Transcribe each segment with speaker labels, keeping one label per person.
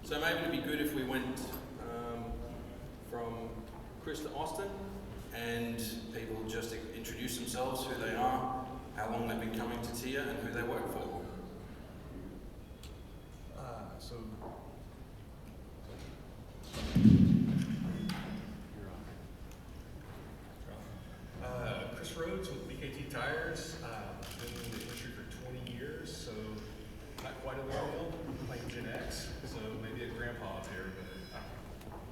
Speaker 1: So maybe it'd be good if we went from Chris to Austin, and people just introduce themselves, who they are, how long they've been coming to TIA, and who they work for.
Speaker 2: Chris Rhodes with BKT Tires. Been in the industry for 20 years, so not quite a millennial, like Gen X, so maybe a grandpa out there, but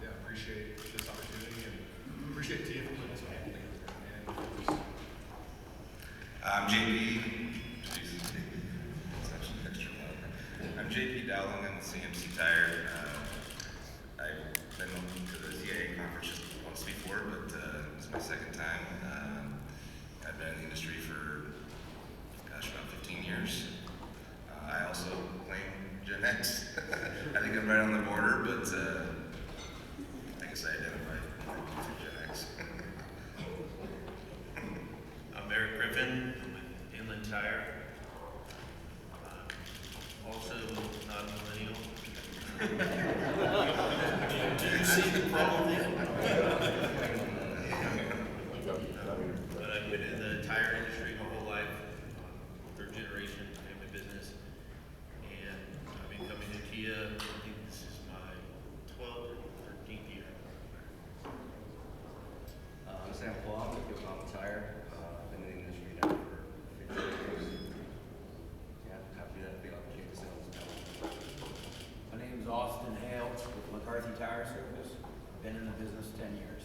Speaker 2: yeah, appreciate this opportunity and appreciate TIA for putting this panel together.
Speaker 3: I'm JP. It's actually extra loud. I'm JP Dowling. I'm with CMC Tire. I've been to the TIA conference just once before, but it's my second time. I've been in the industry for, gosh, about 15 years. I also claim Gen X. I think I'm right on the border, but I guess I identify as Gen X.
Speaker 4: I'm Eric Griffin, Inland Tire. Also not a millennial.
Speaker 1: Do you see the problem there?
Speaker 4: But I've been in the tire industry my whole life, third generation family business, and I've been coming to TIA. I think this is my 12th or 13th year.
Speaker 5: I'm Sam Paul with Yokohama Tire. I've been in the industry now for 15 years. Yeah, happy to have the opportunity to sell this company.
Speaker 6: My name is Austin Hale with McCarthy Tire Service. Been in the business 10 years.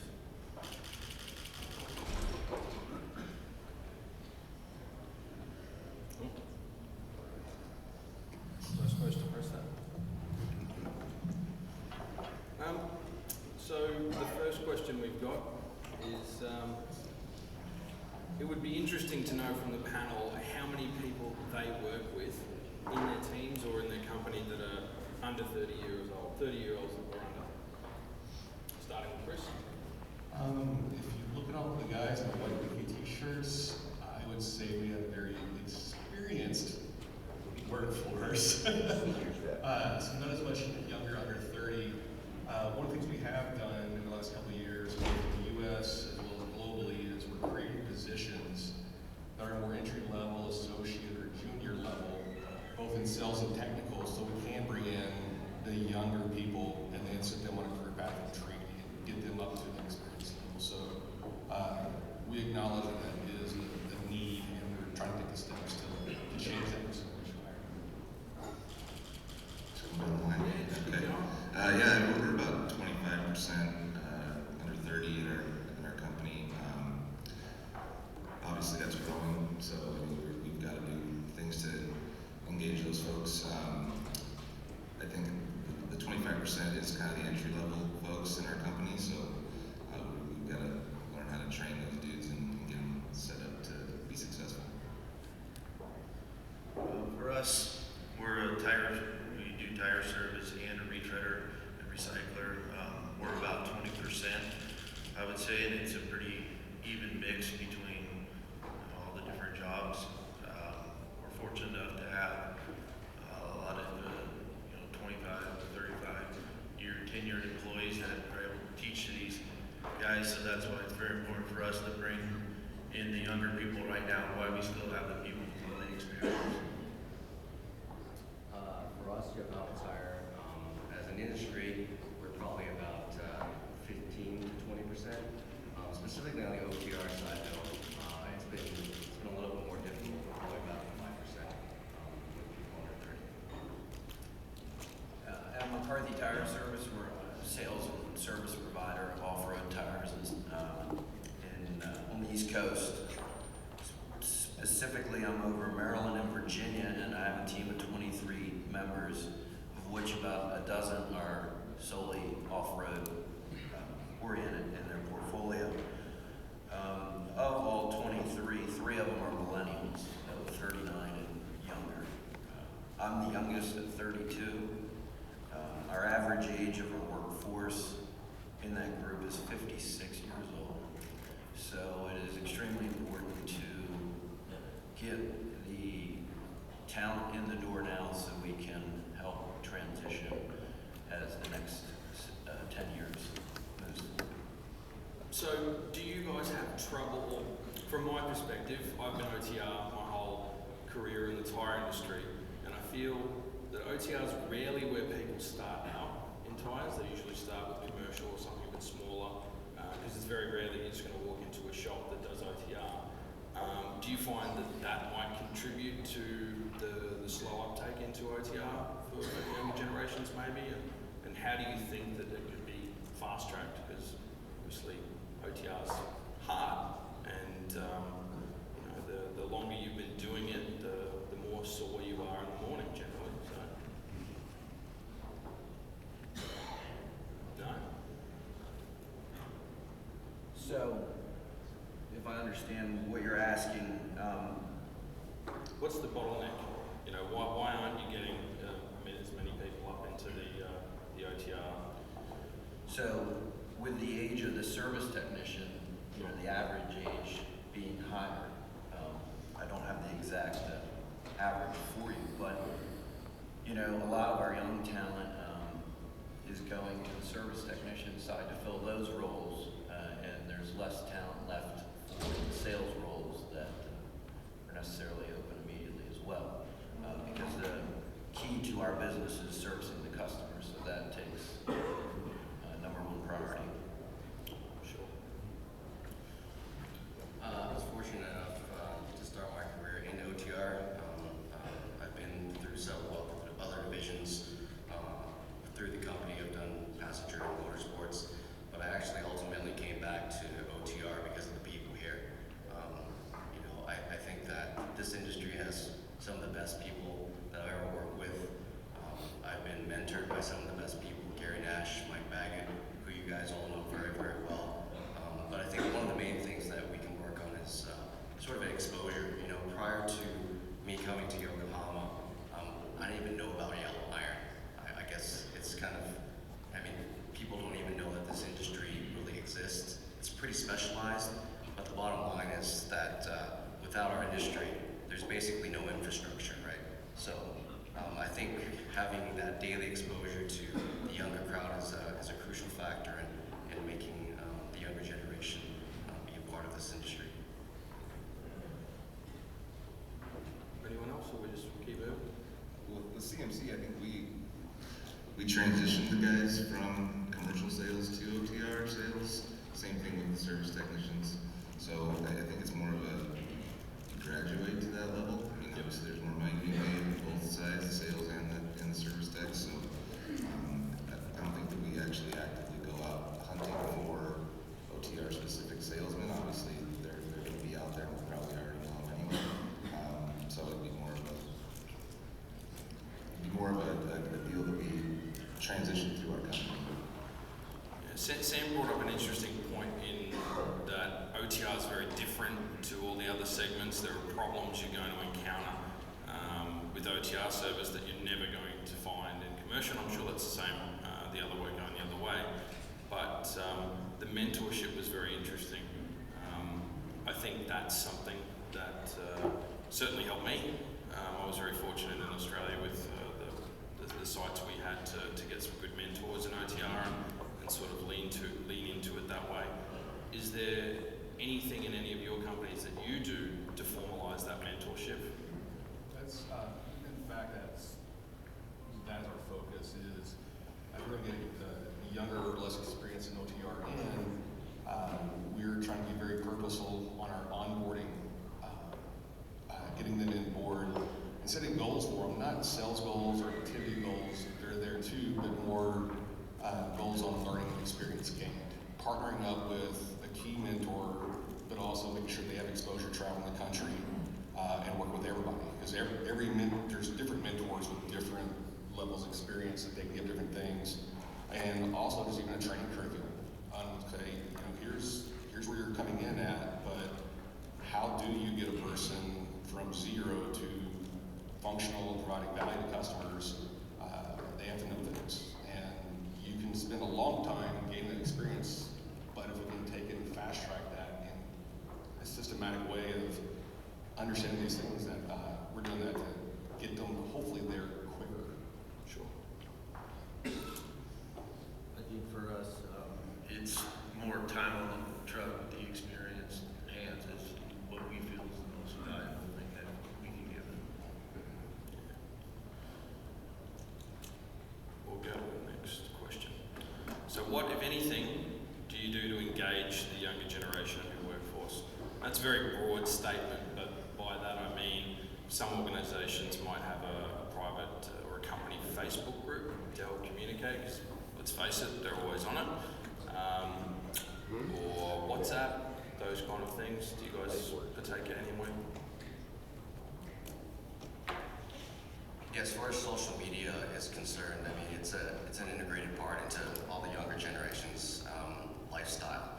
Speaker 1: Was I supposed to press that? So the first question we've got is, it would be interesting to know from the panel how many people they work with in their teams or in their company that are under 30 years old, 30-year-olds or under. Starting with Chris.
Speaker 2: If you look at all the guys in the white BKT shirts, I would say we have a very experienced workforce. So not as much younger, under 30. One of the things we have done in the last couple of years, both in the U.S. as well as globally, is we're creating positions that are more entry level, associate, or junior level, both in sales and technical, so we can bring in the younger people and then sit them on a career path of training and get them up to the experience level. So we acknowledge that that is a need, and we're trying to take the steps to change that percentage.
Speaker 3: Okay. Yeah, we're about 25% under 30 in our company. Obviously, that's growing, so I mean, we've got to do things to engage those folks. I think the 25% is kind of the entry level folks in our company, so we've got to learn how to train those dudes and get them set up to be successful.
Speaker 4: For us, we're a tire. We do tire service and a retreader and recycler. We're about 20%, I would say, and it's a pretty even mix between all the different jobs. We're fortunate enough to have a lot of 25 to 35-year tenured employees that are able to teach to these guys. So that's why it's very important for us to bring in the younger people right now. Why we still have the people with the experience.
Speaker 5: For us, Yokohama Tire, as an industry, we're probably about 15 to 20%. Specifically on the OTR side, though, it's been a little bit more difficult. We're probably about 5% with people under 30.
Speaker 6: At McCarthy Tire Service, we're a sales and service provider of off-road tires on the East Coast. Specifically, I'm over Maryland and Virginia, and I have a team of 23 members, of which about a dozen are solely off-road oriented in their portfolio. Of all 23, 3 of them are millennials, so 39 and younger. I'm the youngest at 32. Our average age of our workforce in that group is 56 years old. So it is extremely important to get the talent in the door now so we can help transition as the next 10 years moves forward.
Speaker 1: So, do you guys have trouble, from my perspective, I've been OTR my whole career in the tyre industry, and I feel that OTR is rarely where people start out in tyres. They usually start with commercial or something a bit smaller, because it's very rare that you're just going to walk into a shop that does OTR. Do you find that that might contribute to the slow uptake into OTR for younger generations maybe? And how do you think that it could be fast-tracked? Because obviously OTR is hard, and the longer you've been doing it, the more sore you are in the morning generally. So, no?
Speaker 6: So, if I understand what you're asking,
Speaker 1: What's the bottleneck? You know, why aren't you getting as many people up into the OTR?
Speaker 6: so with the age of the service technician, the average age being higher, I don't have the exact average for you, but a lot of our young talent is going to the service technician side to fill those roles, and there's less talent left for the sales roles that are necessarily open immediately as well, because the key to our business is servicing the customer, so that takes number one priority.
Speaker 1: Sure.
Speaker 5: I was fortunate enough to start my career in OTR. I've been through several other divisions through the company. I've done passenger and motorsports, but I actually ultimately came back to OTR because of the people here. I think that this industry has some of the best people that I've ever worked with. I've been mentored by some of the best people, Gary Nash, Mike Baggett, who you guys all know very, very well. But I think one of the main things that we can work on is sort of an exposure. Prior to me coming to Yokohama, I didn't even know about yellow iron. I guess it's kind of, people don't even know that this industry really exists. It's pretty specialized, but the bottom line is that without our industry, there's basically no infrastructure, right? So I think having that daily exposure to the younger crowd is a crucial factor in making the younger generation be a part of this industry.
Speaker 1: Anyone else, or we just keep moving?
Speaker 3: Well, with CMC, I think we transitioned the guys from commercial sales to OTR sales. Same thing with the service technicians. So I think it's more of a graduate to that level. Obviously there's more money being made on both sides, the sales and the service tech. So I don't think that we actually actively go out hunting for OTR specific salesmen. Obviously they're going to be out there, and we'll probably already know them anyway. So it'd be more of a deal that we transition through our company.
Speaker 1: Sam brought up an interesting point in that OTR is very different to all the other segments. There are problems you're going to encounter with OTR service that you're never going to find in commercial. I'm sure that's the same the other way, going the other way. But the mentorship was very interesting. I think that's something that certainly helped me. I was very fortunate in Australia with the sites we had to get some good mentors in OTR and sort of lean into it that way. Is there anything in any of your companies that you do to formalize that mentorship?
Speaker 2: That's, in fact, that's our focus is, as we're going to get the younger or less experienced in OTR in, we're trying to be very purposeful on our onboarding, getting them in board, and setting goals for them, not sales goals or activity goals, they're there too, but more goals on learning experience gained. Partnering up with a key mentor, but also making sure they have exposure traveling the country and work with everybody. Because there's different mentors with different levels of experience that they can give different things. And also there's even a training curriculum on, okay, here's where you're coming in at, but how do you get a person from zero to functional and providing value to customers? They have to know things. And you can spend a long time gaining that experience, but if we can take it and fast track that in a systematic way of understanding these things, that we're doing that to get them hopefully there quicker.
Speaker 1: Sure. what, if anything, do you do to engage the younger generation of your workforce? That's a very broad statement, but by that I mean some organisations might have a private or a company Facebook group to help communicate, because let's face it, they're always on it. Or WhatsApp, those kind of things. Do you guys partake in any way?
Speaker 5: Yeah, as far as social media is concerned, I mean, it's an integrated part into all the younger generation's lifestyle.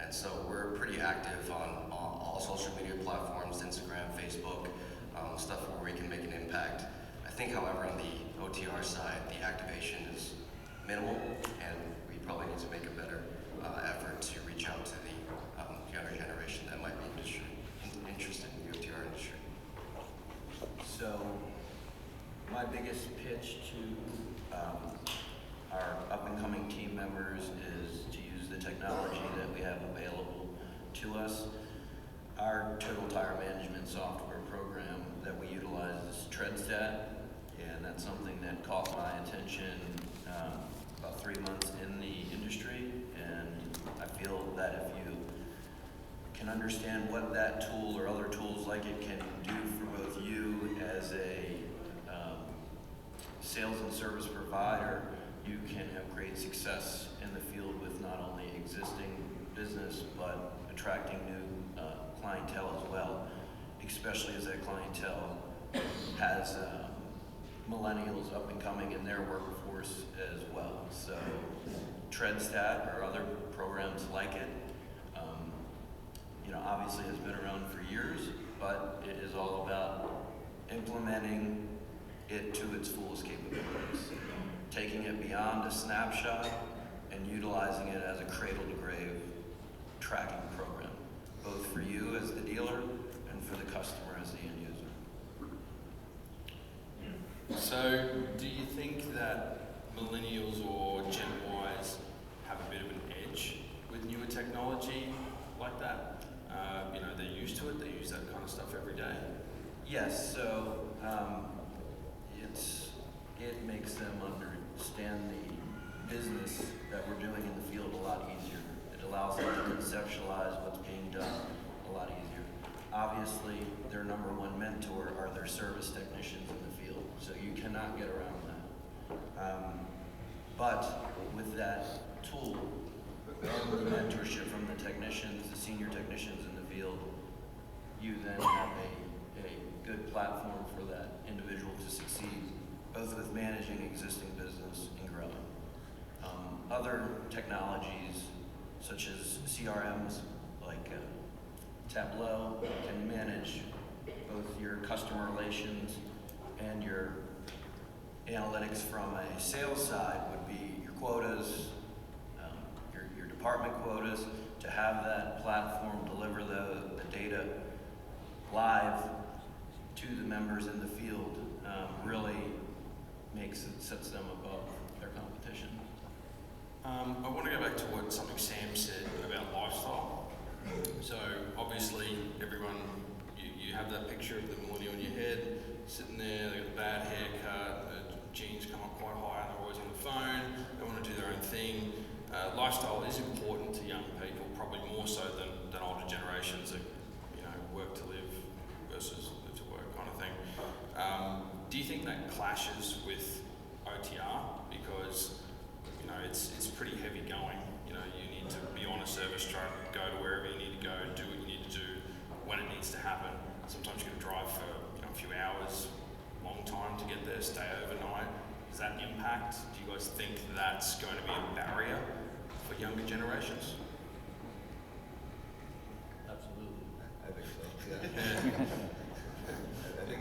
Speaker 5: And so we're pretty active on all social media platforms, Instagram, Facebook, stuff where we can make an impact. I think, however, on the OTR side, the activation is minimal, and we probably need to make a better effort to reach out to the younger generation that might be interested in the OTR industry.
Speaker 6: So, my biggest pitch to our up-and-coming team members is to use the technology that we have available to us. Our total tire management software program that we utilize is TreadStat, and that's something that caught my attention about 3 months in the industry, and I feel that if you can understand what that tool or other tools like it can do for both you as a sales and service provider, you can have great success in the field with not only existing business but attracting new clientele as well, especially as that clientele has millennials up and coming in their workforce as well. So TreadStat or other programs like it, obviously has been around for years, but it is all about implementing it to its fullest capabilities, taking it beyond a snapshot and utilizing it as a cradle-to-grave tracking program, both for you as the dealer and for the customer as the end user.
Speaker 1: So, do you think that millennials or Gen Ys have a bit of an edge with newer technology like that? They're used to it, they use that kind of stuff every day.
Speaker 6: Yes, so it makes them understand the business that we're doing in the field a lot easier. It allows them to conceptualize what's being done a lot easier. Obviously, their number one mentor are their service technicians in the field, so you cannot get around that. But with that tool, and the mentorship from the technicians, the senior technicians in the field, you then have a good platform for that individual to succeed, both with managing existing business and growing. Other technologies, such as CRMs, like Tableau, can manage both your customer relations and your analytics from a sales side would be your quotas, your department quotas, to have that platform deliver the data live to the members in the field really sets them above their competition.
Speaker 1: I want to go back to something Sam said about lifestyle. So obviously everyone, you have that picture of the millennial in your head, sitting there, they got a bad haircut, jeans come up quite high, they're always on the phone, they want to do their own thing. Lifestyle is important to young people, probably more so than older generations that work to live versus live to work kind of thing. Do you think that clashes with OTR? Because it's pretty heavy going. You need to be on a service truck, go to wherever you need to go, do what you need to do when it needs to happen. Sometimes you're going to drive for a few hours, long time to get there, stay overnight. Does that impact? Do you guys think that's going to be a barrier for younger generations?
Speaker 7: Absolutely.
Speaker 8: I think so. Yeah. I think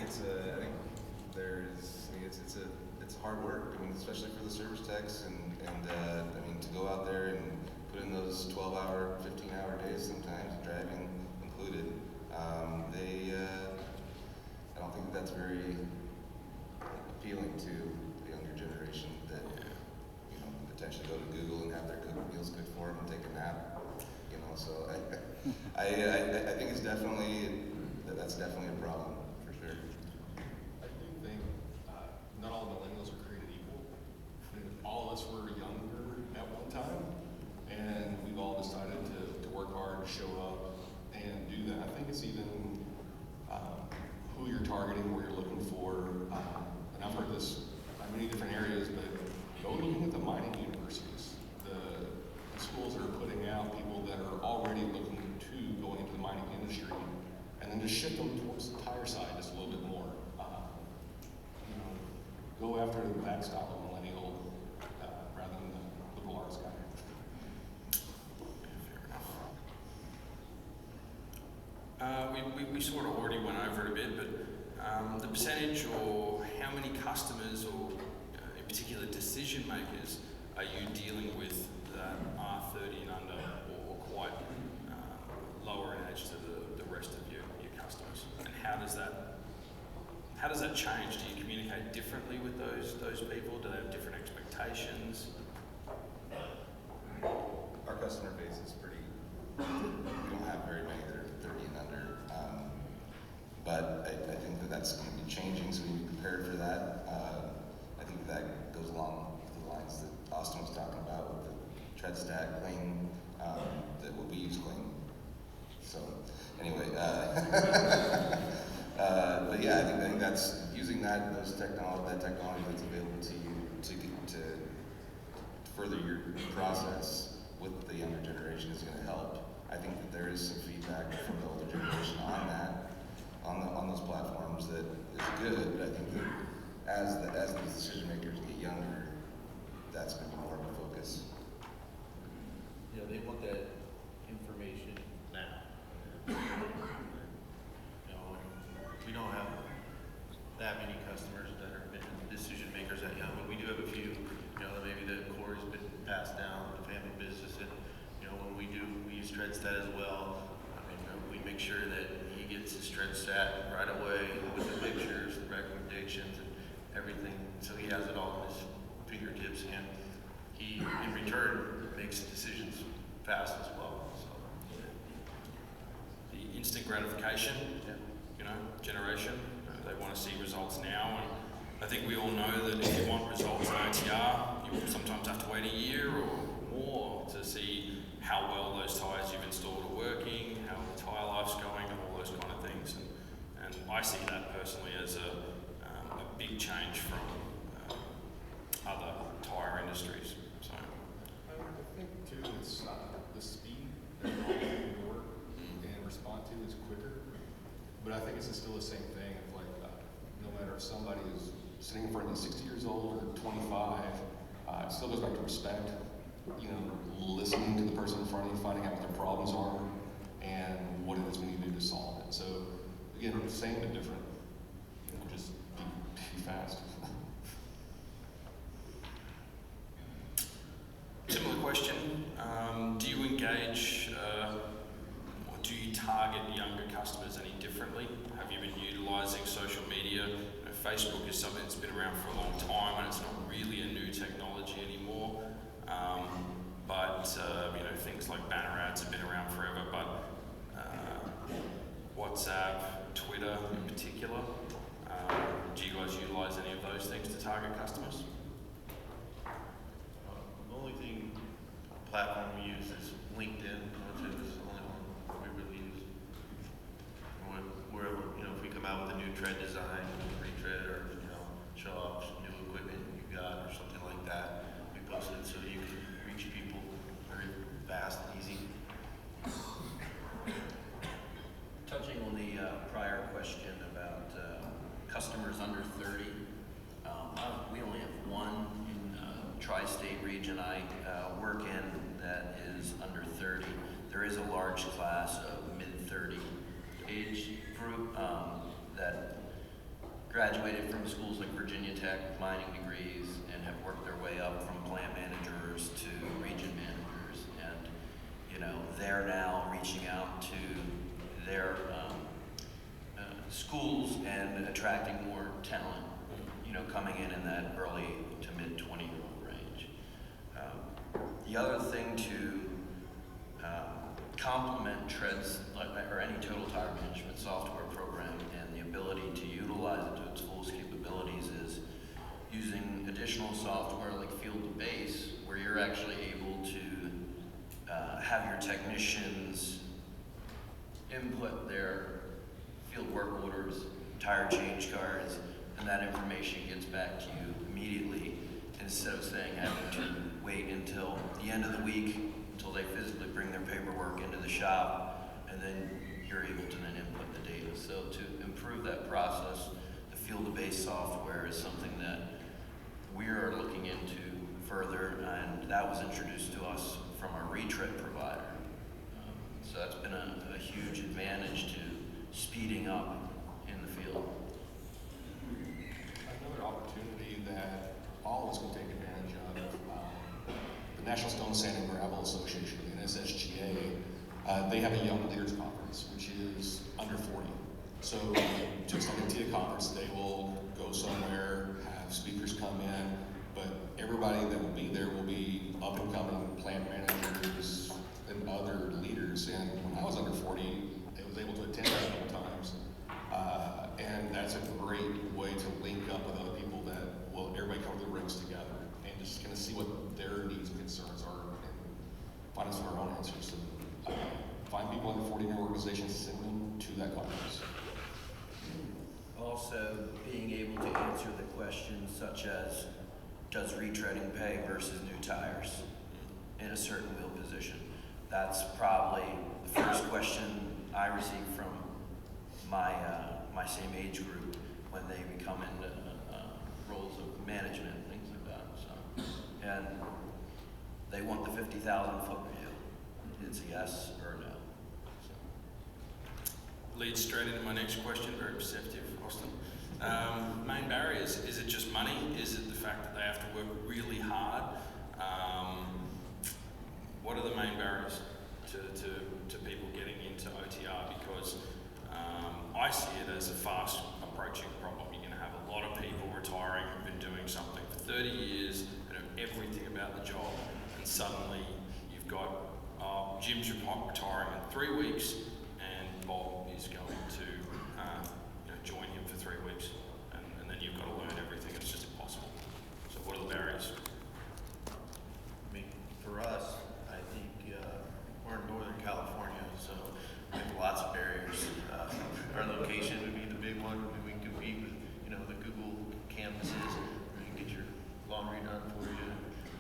Speaker 8: it's hard work. I mean, especially for the service techs, and to go out there and put in those 12-hour, 15-hour days sometimes, driving included. I don't think that's very appealing to the younger generation that potentially go to Google and have their meals cooked for them and take a nap. So I think it's that's definitely a problem for sure.
Speaker 2: I do think not all millennials are created equal. And all of us were younger at one time. more to that style of millennial rather than the liberal arts guy.
Speaker 1: We sort of already went over it a bit, but the percentage or how many customers or in particular decision makers are you dealing with that are 30 and under or quite lower in age to the rest of your customers? And how does that change? Do you communicate differently with those people? Do they have different expectations?
Speaker 8: Our customer base is pretty, we don't have very many that are 30 and under. But I think that's going to be changing, so we need to be prepared for that. I think that goes along the lines that Austin was talking about with the tread stack clean, that will be used clean. So anyway, but yeah, I think that's using that technology that's available to you to further your process with the younger generation is going to help. I think that there is some feedback from the older generation on that, on those platforms that is good. But I think that as the decision makers get younger, that's going to be more of a focus.
Speaker 4: Yeah, they want that information now. You know, we don't have that many customers that are decision makers that young, but we do have a few. You know, maybe the core has been passed down to the family business, and you know, when we use TreadStat as well. I mean, we make sure that he gets his TreadStat right away with the pictures, the recommendations, and everything, so he has it all in his fingertips, and he, in return, makes decisions fast as well. So.
Speaker 1: The instant gratification, generation, they want to see results now, and I think we all know that if you want results in OTR, you will sometimes have to wait a year or more to see how well those tyres you've installed are working, how the tyre life's going, and all those kind of things. And I see that personally as a big change from other tyre industries. So
Speaker 2: I think too, it's the speed that all can work and respond to is quicker. But I think it's still the same thing. Of like, no matter if somebody is sitting in front of you 60 years old or 25, it still goes back to respect. You know, listening to the person in front of you, finding out what their problems are, and what it is we need to do to solve it. So again, same but different. You know, just be fast.
Speaker 1: similar question, do you engage or do you target younger customers any differently? Have you been utilising social media? Facebook is something that's been around for a long time, and it's not really a new technology anymore. But things like banner ads have been around forever. But WhatsApp, Twitter in particular, do you guys utilise any of those things to target customers?
Speaker 4: The only platform we use is LinkedIn. It's the only one we really use. Wherever, if we come out with a new tread design, retread, or show off some new equipment you got or something like that, we post it so you can reach people very fast and easy.
Speaker 6: Touching on the prior question about customers under 30, we only have one in the tri-state region I work in that is under 30. There is a large class of mid-30 age group that graduated from schools like Virginia Tech with mining degrees and have worked their way up from plant managers to region managers, and they're now reaching out to their schools and attracting more talent, coming in that early to mid 20-year-old range. The other thing to complement Treads or any total tire management software program and the ability to utilize it to its fullest capabilities is using additional software like Field to Base, where you're actually able to have your technicians input their field work orders, tire change cards, and that information gets back to you immediately, instead of having to wait until the end of the week until they physically bring their paperwork into the shop, and then you're able to then input the data. So to improve that process, the Field to Base software is something that we are looking into further, and that was introduced to us from our retread provider. So that's been a huge advantage to speeding up in the field.
Speaker 2: Another opportunity that all of us can take advantage of, the National Stone, Sand, and Gravel Association, the NSSGA, they have a Young Leaders Conference, which is under 40. So just like a TIA conference, they will go somewhere, have speakers come in, but everybody that will be there will be up and coming plant managers and other leaders. And when I was under 40, I was able to attend that a couple times. And that's a great way to link up with other people that will everybody cover the rings together and just kind of see what their needs and concerns are and find us our own answers. So, find people in the 40-year organizations, send them to that conference.
Speaker 6: Also, being able to answer the questions such as, does retreading pay versus new tires in a certain wheel position? That's probably the first question I receive from my same age group when they become into roles of management, things like that. So, and they want the 50,000 foot view. It's a yes or a no. So.
Speaker 1: Leads straight into my next question. Very perceptive, Austin. Main barriers, is it just money? Is it the fact that they have to work really hard? What are the main barriers to people getting into OTR? Because I see it as a fast approaching problem. You're going to have a lot of people retiring who've been doing something for 30 years and know everything about the job, and suddenly you've got Jim's retiring in 3 weeks and Bob is going to join him for 3 weeks, and then you've got to learn everything. It's just impossible. So what are the barriers?
Speaker 4: I mean, for us, I think we're in Northern California, so we have lots of barriers. Our location would be the big one. We can compete with, the Google campuses. Where you can get your laundry done for you.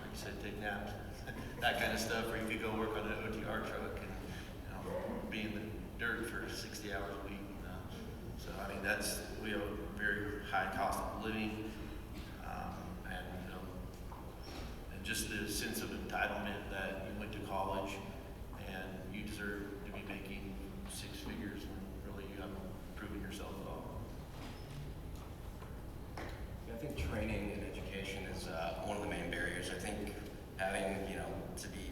Speaker 4: Like you said, take naps, that kind of stuff. Or you could go work on an OTR truck and be in the dirt for 60 hours a week. So I mean, we have a very high cost of living, and just the sense of entitlement that you went to college and you deserve to be making 6 figures when really you haven't proven yourself at all.
Speaker 5: Yeah, I think training and education is one of the main barriers. I think having,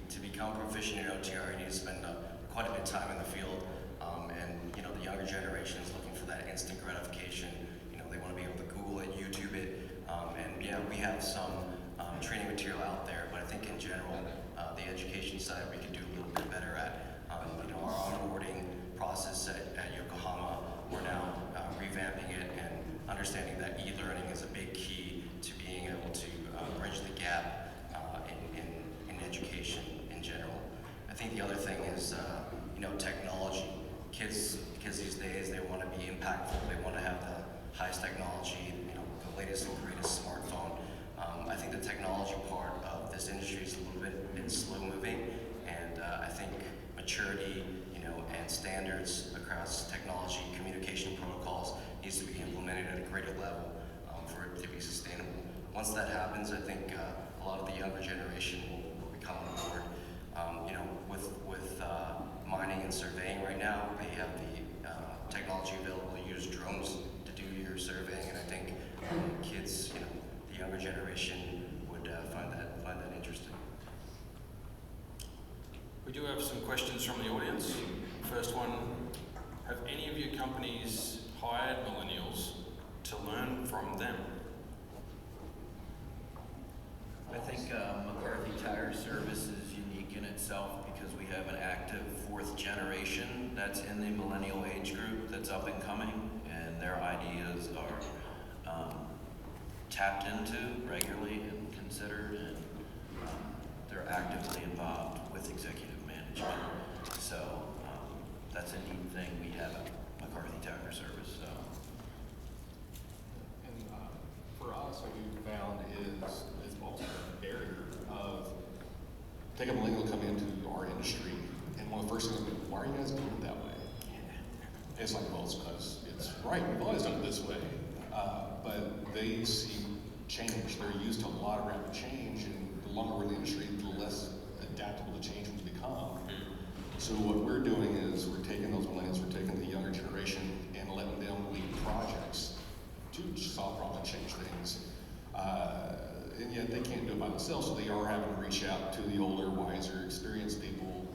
Speaker 5: to become proficient in OTR, you need to spend quite a bit of time in the field. And the younger generation is looking for that instant gratification. They want to be able to Google it, YouTube it, and we have some training material out there. But I think in general, the education side we could do a little bit better at. Our onboarding process at Yokohama, we're now revamping it and understanding that e-learning is a big key to being able to bridge the gap in education in general. I think the other thing is technology. Kids these days, they want to be impactful. They want to have the highest technology, the latest and greatest smartphone. I think the technology part of this industry is a little bit slow moving, and I think maturity, and standards across technology, communication protocols needs to be implemented at a greater level for it to be sustainable. Once that happens, I think a lot of the younger generation will become on board. With mining and surveying right now, they have the technology available to use drones to do your surveying, and I think kids, the younger generation would find that interesting.
Speaker 1: We do have some questions from the audience. First one, have any of your companies hired millennials to learn from them?
Speaker 6: I think McCarthy Tire Service is unique in itself because we have an active 4th generation that's in the millennial age group that's up and coming, and their ideas are tapped into regularly and considered, and they're actively involved with executive management. So that's a neat thing we have at McCarthy Tire Service. So.
Speaker 2: And for us, what we found is also a barrier of take a millennial come into our industry, and one of the first things is, why are you guys doing it that way? It's like, well, it's because it's right. We've always done it this way. But they see change. They're used to a lot of rapid change, and the longer we're in the industry, the less adaptable the change will become. So what we're doing is we're taking those millennials, we're taking the younger generation and letting them lead projects to solve problems and change things. And yet they can't do it by themselves, so they are having to reach out to the older, wiser, experienced people.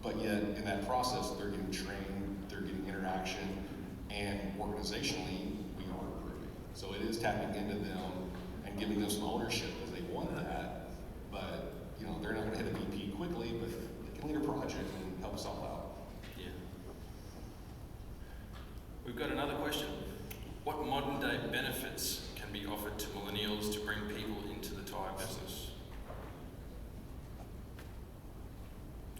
Speaker 2: But yet in that process, they're getting trained, they're getting interaction, and organizationally, we are improving. So it is tapping into them and giving them some ownership because they want that. But you know, they're not going to hit a VP quickly, but they can lead a project and help us all out.
Speaker 1: Yeah. We've got another question. What modern day benefits can be offered to millennials to bring people into the tire business?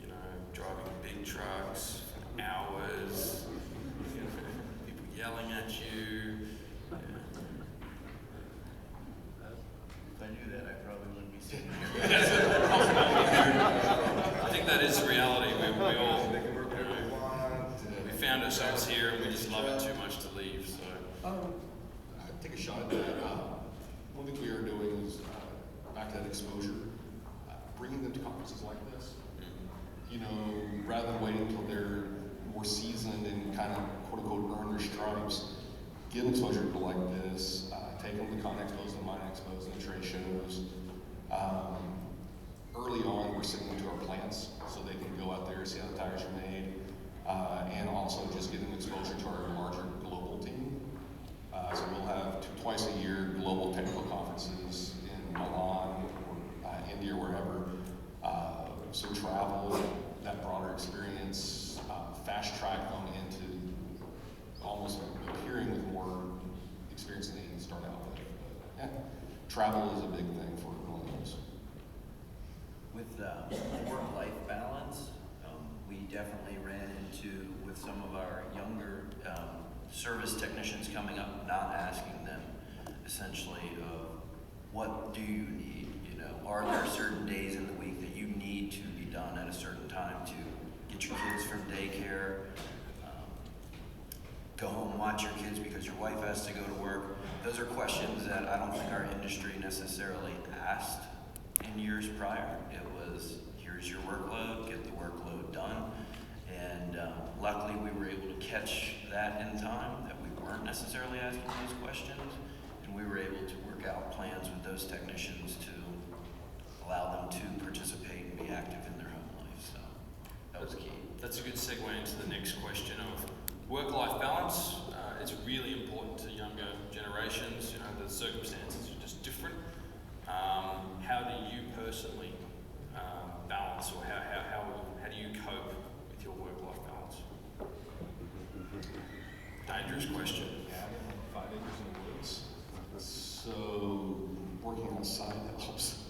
Speaker 1: You know, driving big trucks for hours, you know, people yelling at you.
Speaker 4: If I knew that, I probably wouldn't be sitting here.
Speaker 1: I think that is the reality. We all,
Speaker 8: They can work whatever they want.
Speaker 1: we found ourselves here and we just love it too much to leave. So
Speaker 2: I'd take a shot at that. One thing we are doing is back to that exposure, bringing them to conferences like this. You know, rather than waiting until they're more seasoned and kind of quote unquote earn their stripes, give them exposure to people like this. Take them to con expos and mine expos and the trade shows. Early on, we're sending them to our plants so they can go out there and see how the tires are made, and also just give them exposure to our larger global team. So we'll have twice a year global technical conferences in Milan or India or wherever. So travel, that broader experience, fast track them into almost appearing with more experience than they can start out with. But, yeah, travel is a big thing for millennials.
Speaker 6: With work-life balance, we definitely ran into, with some of our younger service technicians coming up, not asking them essentially, what do you need? You know, are there certain days in the week that you need to be done at a certain time to get your kids from daycare, go home, watch your kids because your wife has to go to work? Those are questions that I don't think our industry necessarily asked in years prior. It was, here's your workload, get the workload done. And luckily we were able to catch that in time, that we weren't necessarily asking those questions. And we were able to work out plans with those technicians to allow them to participate and be active in their home life. So that was key.
Speaker 1: that's a good segue into the next question of work-life balance. It's really important to younger generations. You know, the circumstances are just different. How do you personally balance, or how do you cope with your work-life balance? Dangerous question.
Speaker 2: Yeah, 5 acres in the woods. So working outside helps.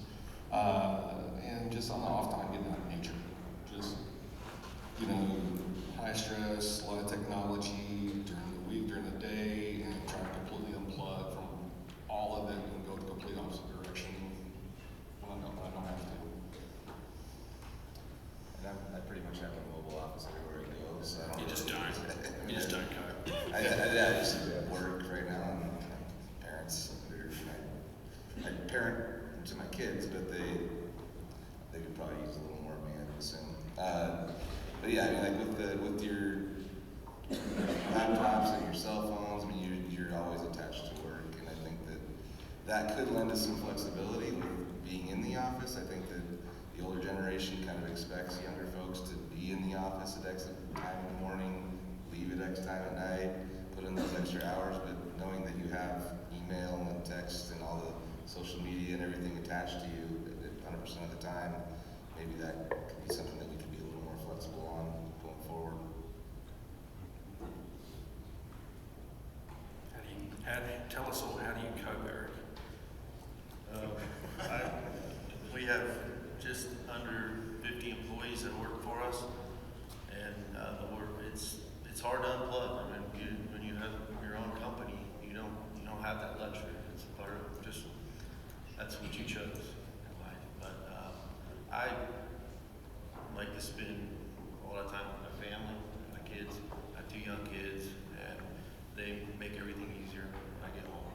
Speaker 2: And just on the off time, getting out in nature. Just, you know, high stress, a lot of technology during the week, during the day, and try to completely unplug from all of it and go the complete opposite direction when I don't have to.
Speaker 8: And I pretty much have a mobile office everywhere I go, so I don't.
Speaker 1: You just don't. You just don't cope.
Speaker 8: I just work right now, and parents, I parent to my kids, but they could probably use a little more of me, I would assume. But yeah, I mean, like with your laptops and your cell phones, I mean, you're always attached to work, and I think that could lend us some flexibility with being in the office. I think that the older generation kind of expects younger folks to be in the office at X time in the morning, leave at X time at night, put in those extra hours, but knowing that you have email and text and all the social media and everything attached to you 100% of the time, maybe that could be something that we could be a little more flexible on going forward.
Speaker 1: Tell us all, how do you cope, Eric?
Speaker 4: We have just under 50 employees that work for us, and it's hard to unplug. I mean, when you have your own company, you don't have that luxury. It's part of just, that's what you chose in life. But I like to spend a lot of time with my family, my kids. I have 2 young kids, and they make everything easier when I get home.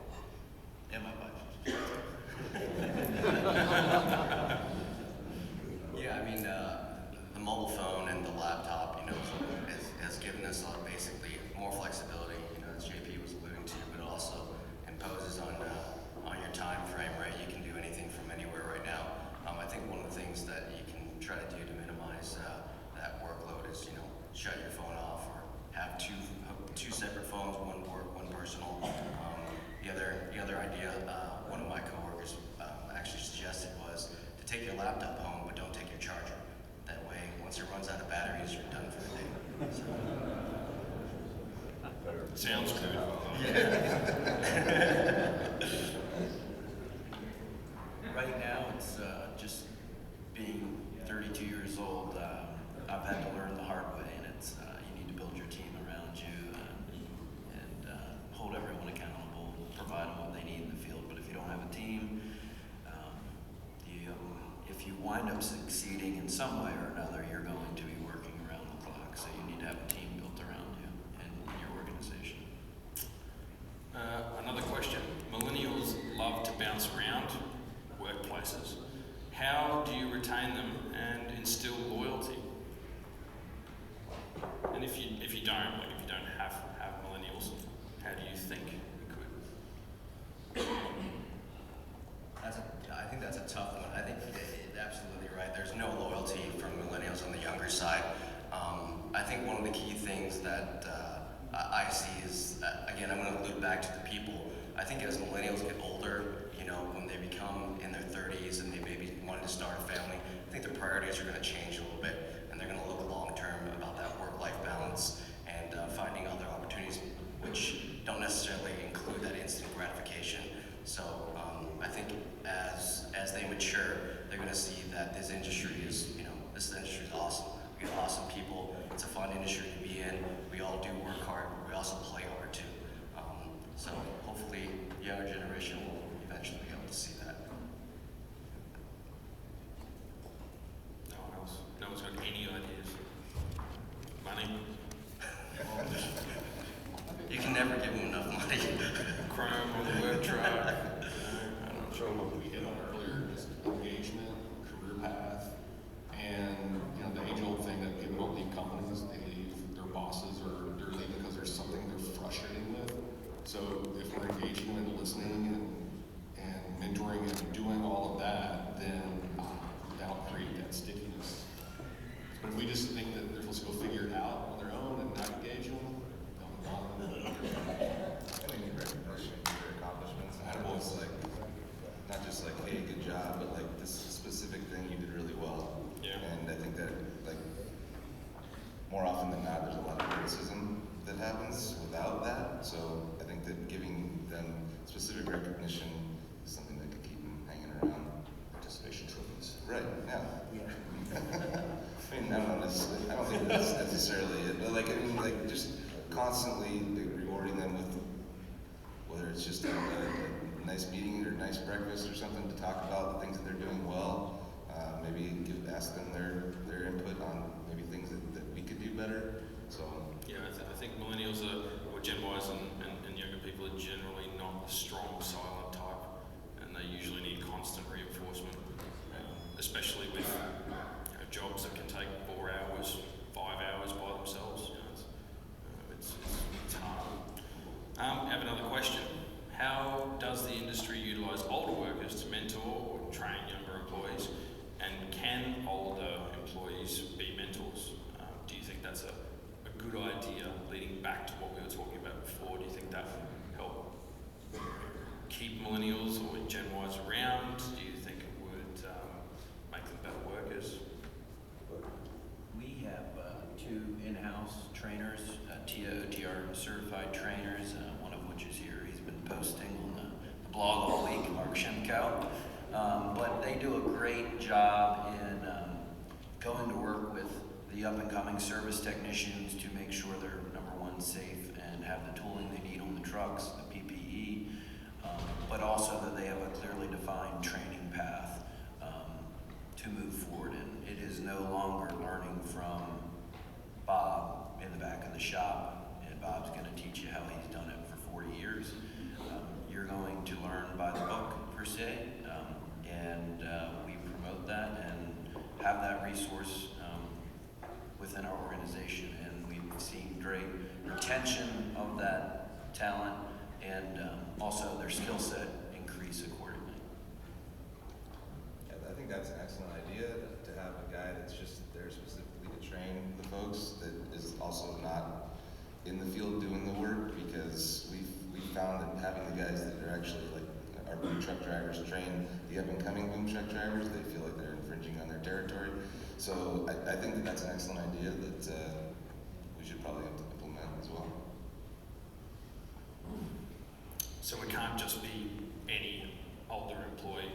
Speaker 6: wind up succeeding in some way or another, you're going to be working around the clock. So you need to have a team built around you and your organization.
Speaker 1: Another question. Millennials love to bounce around workplaces. How do you retain them and instill loyalty? And if you don't, like if you don't have millennials, how do you think we could?
Speaker 5: I think that's a tough one. I think you're absolutely right. There's no loyalty from millennials on the younger side. I think one of the key things that I see is, again, I'm going to loop back to the people. I think as millennials get older, you know, when they become in their 30s and they maybe wanting to start a family, I think their priorities are going to change a little bit, and they're going to look long-term about that work-life balance and finding other opportunities which don't necessarily include that instant gratification. So I think as they mature, they're going to see that this industry is, you know, this industry is awesome. We got awesome people. It's a fun industry to be in. We all do work hard, but we also play hard too. So hopefully the younger generation will eventually be able to see that.
Speaker 1: No one else? No one's got any ideas? Money?
Speaker 5: You can never give them enough money.
Speaker 1: Chrome or the web truck? I'm not sure.
Speaker 2: What we hit on earlier, just engagement, career path, and you know the age-old thing that people don't leave companies, they leave their bosses or they're leaving because there's something they're frustrated with. So if we're engaging them and listening and mentoring and doing all of that, then that'll create that stickiness. But if we just think that they're supposed to go figure it out on their own and not engage them, they'll move on.
Speaker 8: I think recognition for their accomplishments. It's like, not just like, hey, good job, but like this specific thing you did really well.
Speaker 1: Yeah.
Speaker 8: And I think that, like, more often than not, there's a lot of criticism that happens without that. So I think that giving them specific recognition is something that could keep them hanging around.
Speaker 2: Participation trophies.
Speaker 8: Right, yeah. I mean, I don't think that's necessarily it, but like, I mean, like, just constantly rewarding them with, whether it's just a nice meeting or nice breakfast or something to talk about the things that they're doing well. Maybe ask them their input on maybe things that we could do better. So
Speaker 1: Yeah, I think millennials or Gen Ys and younger people are generally not the strong, silent type, and they usually need constant reinforcement, especially with jobs that can take 4 hours, 5 hours by themselves. You know, it's hard. I have another question. How does the industry utilise older workers to mentor or train younger employees? And can older employees be mentors? Do you think that's a good idea, leading back to what we were talking about before? Do you think that would help keep millennials or Gen Ys around? Do you think it would make them better workers?
Speaker 6: We have 2 in-house trainers, OTR certified trainers, one of which is here. He's been posting on the blog all week, Mark Shemko. But they do a great job in going to work with the up-and-coming service technicians to make sure they're, number one, safe and have the tooling they need on the trucks, the PPE, but also that they have a clearly defined training path to move forward. And it is no longer learning from Bob in the back of the shop, and Bob's going to teach you how he's done it for 40 years. You're going to learn by the book, per se, and we promote that and have that resource within our organization, and we've seen great retention of that talent and also their skill set increase accordingly.
Speaker 8: yeah, I think that's an excellent idea to have a guy that's just there specifically to train the folks that is also not in the field doing the work, because we've found that having the guys that are actually like our boom truck drivers train the up-and-coming boom truck drivers, they feel like they're infringing on their territory. So I think that that's an excellent idea that we should probably have to implement as well.
Speaker 1: So it can't just be any older employee,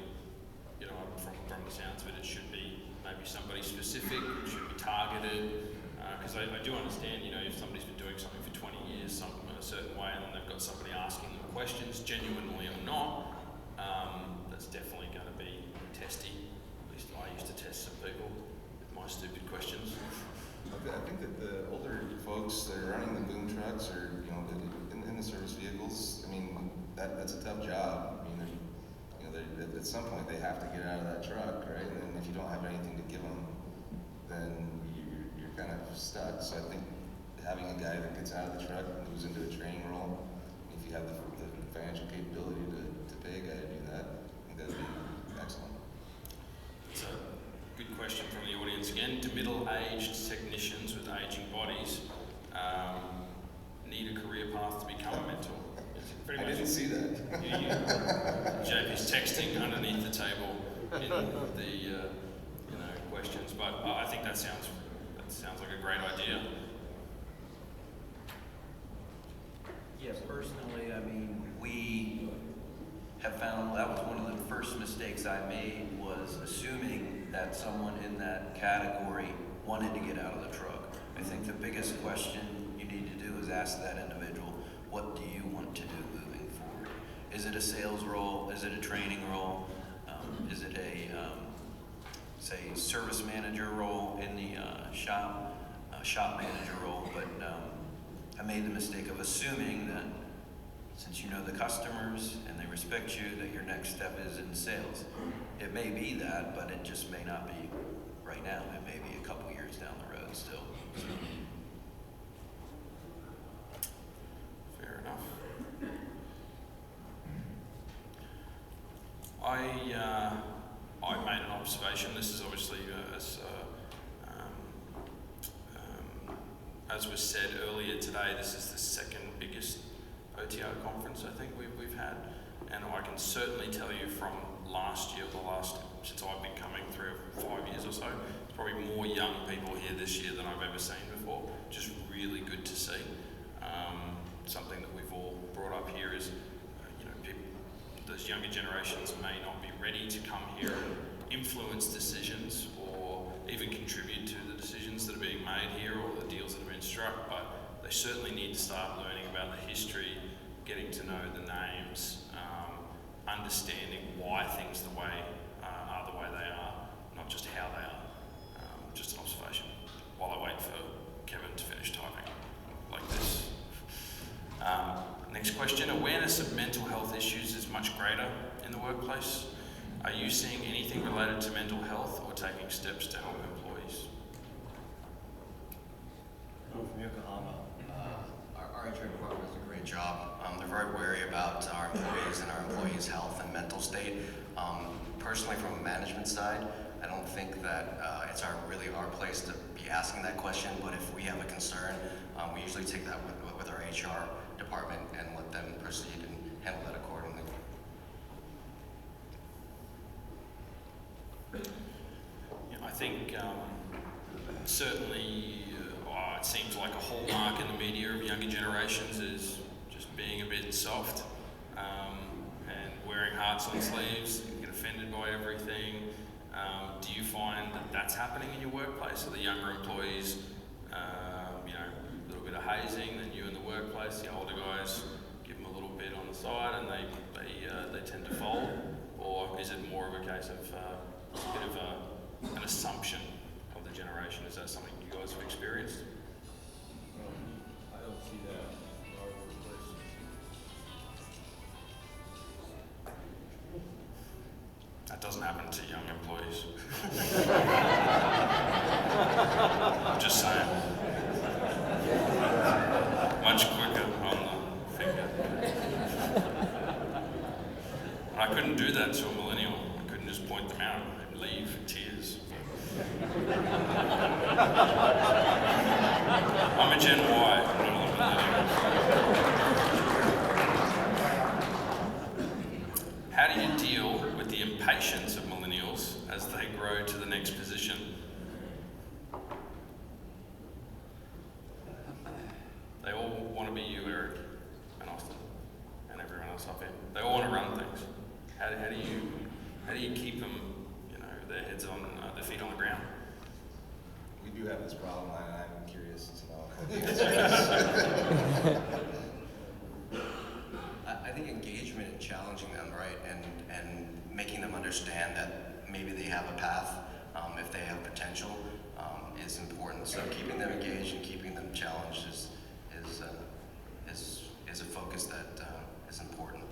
Speaker 1: you know, from the sounds of it. It should be maybe somebody specific, it should be targeted, because I do understand, you know, if somebody's been doing something for 20 years, something in a certain way, and then they've got somebody asking them questions, genuinely or not, that's definitely going to be testy. At least I used to test
Speaker 8: trucks or, you know, in the service vehicles, I mean, that's a tough job. I mean, you know, at some point they have to get out of that truck, right? And then if you don't have anything to give them, then you're kind of stuck. So I think having a guy that gets out of the truck and moves into a training role, if you have the financial capability to pay a guy to do that, I think that'd be excellent.
Speaker 1: It's a good question from the audience again. Do middle-aged technicians with aging bodies need a career path to become a mentor?
Speaker 8: I didn't see that.
Speaker 1: JP's texting underneath the table in the questions, but I think that sounds like a great idea.
Speaker 6: Yeah, personally, I mean, we have found that was one of the first mistakes I made, was assuming that someone in that category wanted to get out of the truck. I think the biggest question you need to do is ask that individual, what do you want to do moving forward? Is it a sales role? Is it a training role? Is it a, say, service manager role in the shop manager role? But I made the mistake of assuming that since you know the customers and they respect you, that your next step is in sales. It may be that, but it just may not be right now. It may be a couple years down the road still.
Speaker 1: Fair enough. I made an observation. This is obviously as was said earlier today, this is the second biggest OTR conference I think we've had, and I can certainly tell you from last year, since I've been coming 3 or 5 years or so, there's probably more young people here this year than I've ever seen before. Just really good to see. Something that we've all brought up here is, those younger generations may not be ready to come here and influence decisions or even contribute to the decisions that are being made here or the deals that have been struck, but they certainly need to start learning about the history, getting to know the names, understanding why things are the way they are, not just how they are. Just an observation while I wait for Kevin to finish typing like this. Next question, awareness of mental health issues is much greater in the workplace. Are you seeing anything related to mental health or taking steps to help employees?
Speaker 5: I'm from Yokohama.
Speaker 7: Our HR department does a great job. They're very wary about our employees and our employees' health and mental state. Personally, from a management side, I don't think that it's really our place to be asking that question, but if we have a concern, we usually take that with our HR department and let them proceed and handle that accordingly.
Speaker 1: Yeah, I think certainly it seems like a hallmark in the media of younger generations is just being a bit soft and wearing hearts on sleeves, get offended by everything. Do you find that that's happening in your workplace? Are the younger employees, a little bit of hazing than you in the workplace? The older guys give them a little bit on the side and they tend to fold? Or is it more of a case of a bit of an assumption of the generation? Is that something you guys have experienced?
Speaker 9: I don't see that in our workplace.
Speaker 1: That doesn't happen to young employees. I'm just saying. Much quicker on the finger. I couldn't do that to a millennial. I couldn't just point them out and leave in tears. I'm a Gen Y, I'm not a millennial. How do you deal with the impatience of millennials as they grow to the next position? They all want to be you, Eric, and Austin, and everyone else up here. They all want to run things. How do you keep them, their heads on, their feet on the ground?
Speaker 8: We do have this problem, and I'm curious to know what the answer is.
Speaker 7: I think engagement and challenging them, right, and making them understand that maybe they have a path, if they have potential, is important. So keeping them engaged and keeping them challenged is is a focus that is important.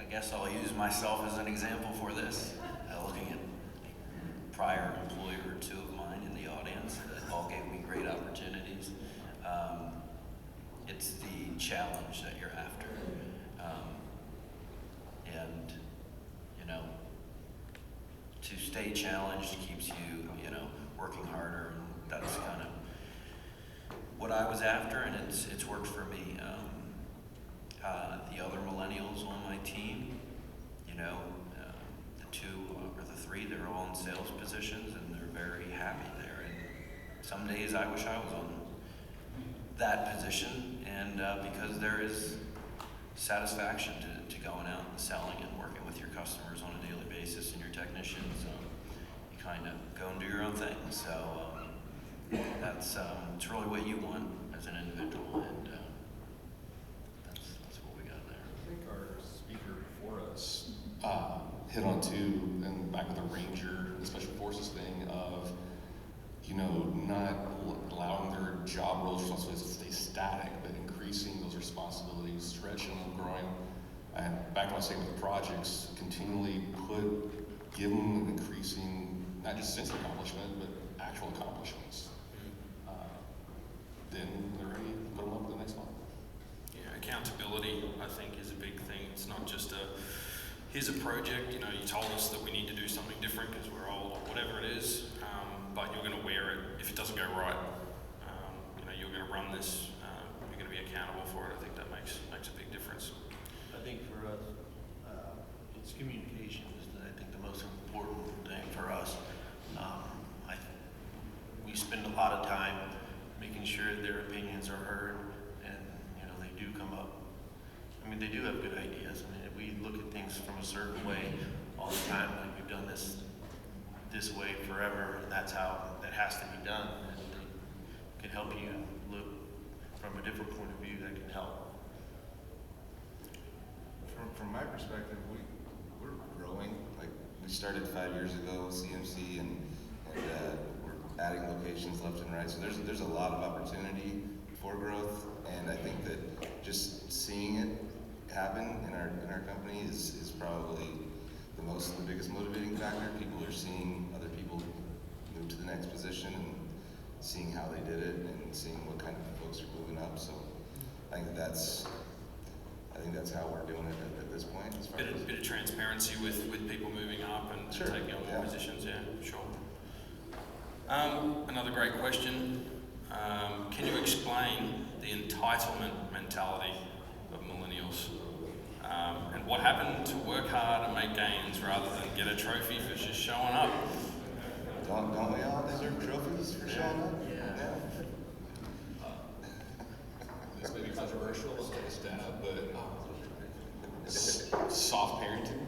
Speaker 6: I guess I'll use myself as an example for this. Looking at a prior employer or two of mine in the audience that all gave me great opportunities. It's the challenge that you're after. And, you know, to stay challenged keeps you, you know, working harder, and that's kind of what I was after, and it's worked for me. The other millennials on my team, you know, the two or the three, they're all in sales positions, and they're very happy there. And some days I wish I was on that position, and because there is satisfaction to going out and selling and working with your customers on a daily basis and your technicians, you kind of go and do your own thing. So that's it's really what you want as an individual, and that's what we got there.
Speaker 2: I think our speaker before us hit on too, and back with the Ranger, the Special Forces thing of, you know, not allowing their job roles to stay static, but increasing those responsibilities, stretching them, growing. And back to what I was saying with the projects, continually give them increasing, not just sense of accomplishment, but actual accomplishments. Then they're ready to put them up to the next one.
Speaker 1: Yeah, accountability, I think, is a big thing. It's not just here's a project, you know, you told us that we need to do something different because we're old or whatever it is, but you're going to wear it if it doesn't go right. You know, you're going to run this, you're going to be accountable for it. I think that makes a big difference.
Speaker 4: I think for us, it's communication is, I think, the most important thing for us. We spend a lot of time making sure their opinions are heard, and, you know, they do come up. I mean, they do have good ideas. I mean, if we look at things from a certain way all the time, like we've done this way forever, and that's how that has to be done. And it can help you look from a different point of view that can help.
Speaker 8: From my perspective, we're growing. Like, we started 5 years ago with CMC, and we're adding locations left and right. So there's a lot of opportunity for growth, and I think that just seeing it happen in our company is probably the biggest motivating factor. People are seeing other people move to the next position and seeing how they did it and seeing what kind of folks are moving up. So I think that's how we're doing it at this point. As far
Speaker 1: Bit of transparency with people moving up and
Speaker 8: Sure.
Speaker 1: taking on more positions. Yeah, sure. Another great question. Can you explain the entitlement mentality of millennials? And what happened to work hard and make gains rather than get a trophy for just showing up?
Speaker 8: Don't we all deserve trophies for showing up? Yeah.
Speaker 2: This may be controversial, let's take a stab, but soft parenting.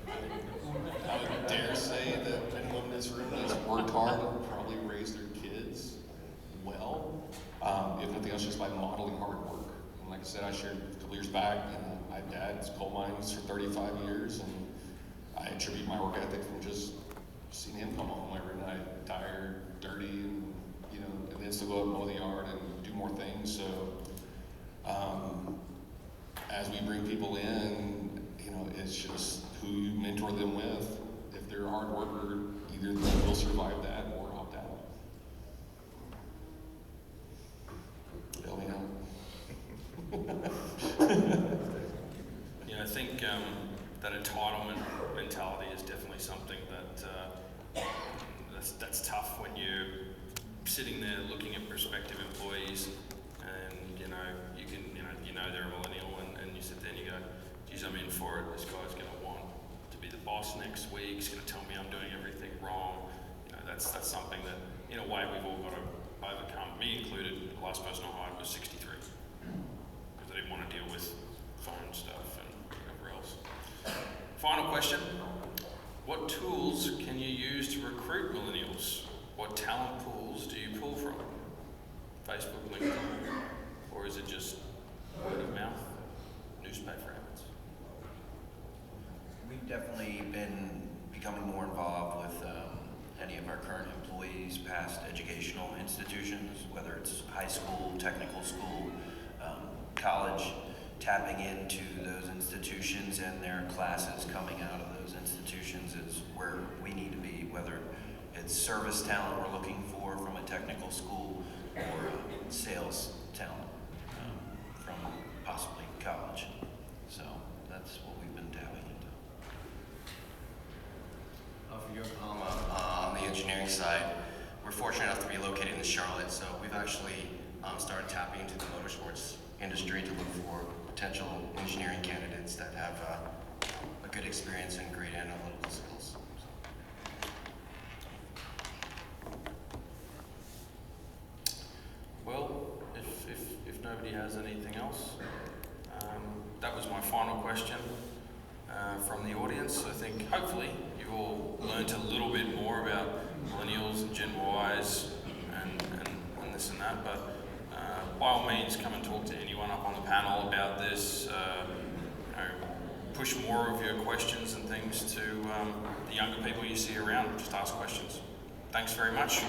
Speaker 2: I would dare say that anyone in this room that's worked hard and probably raised their kids well, if nothing else, just by modeling hard work. And like I said, I shared a couple years back, my dad's coal mines for 35 years, and I attribute my work ethic from just seeing him come home every night, tired, dirty, and, you know, and then still go up and mow the yard and do more things. So as we bring people in, you know, it's just who you mentor them with. If they're a hard worker, either they will survive that or opt out. Bail me out.
Speaker 1: Yeah, I think that entitlement mentality is definitely something that's tough when you're sitting there looking at prospective employees, and you know they're a millennial, and you sit there and you go, geez, I'm in for it. This guy's going to want to be the boss next week. He's going to tell me I'm doing everything wrong. You know, that's something that in a way we've all got to overcome. Me included. The last person I hired was 63 because I didn't want to deal with phone stuff and whatever else. Final question. What tools can you use to recruit millennials? What talent pools do you pull from? Facebook, LinkedIn, or is it just word of mouth, newspaper ads?
Speaker 6: We've definitely been becoming more involved with any of our current employees past educational institutions, whether it's high school, technical school, college, tapping into those institutions and their classes coming out of those institutions is where we need to be, whether it's service talent we're looking for from a technical school or sales talent from possibly college. So that's what we've been tapping into.
Speaker 7: For your on the engineering side, we're fortunate enough to be located in Charlotte, so we've actually started tapping into the motorsports industry to look for potential engineering candidates that have a good experience and great analytical skills.
Speaker 1: Well, if nobody has anything else, that was my final question from the audience. I think hopefully you've all learned a little bit more about millennials and Gen Ys and this and that, but by all means come and talk to anyone up on the panel about this. Push more of your questions and things to the younger people you see around. Just ask questions. Thanks very much.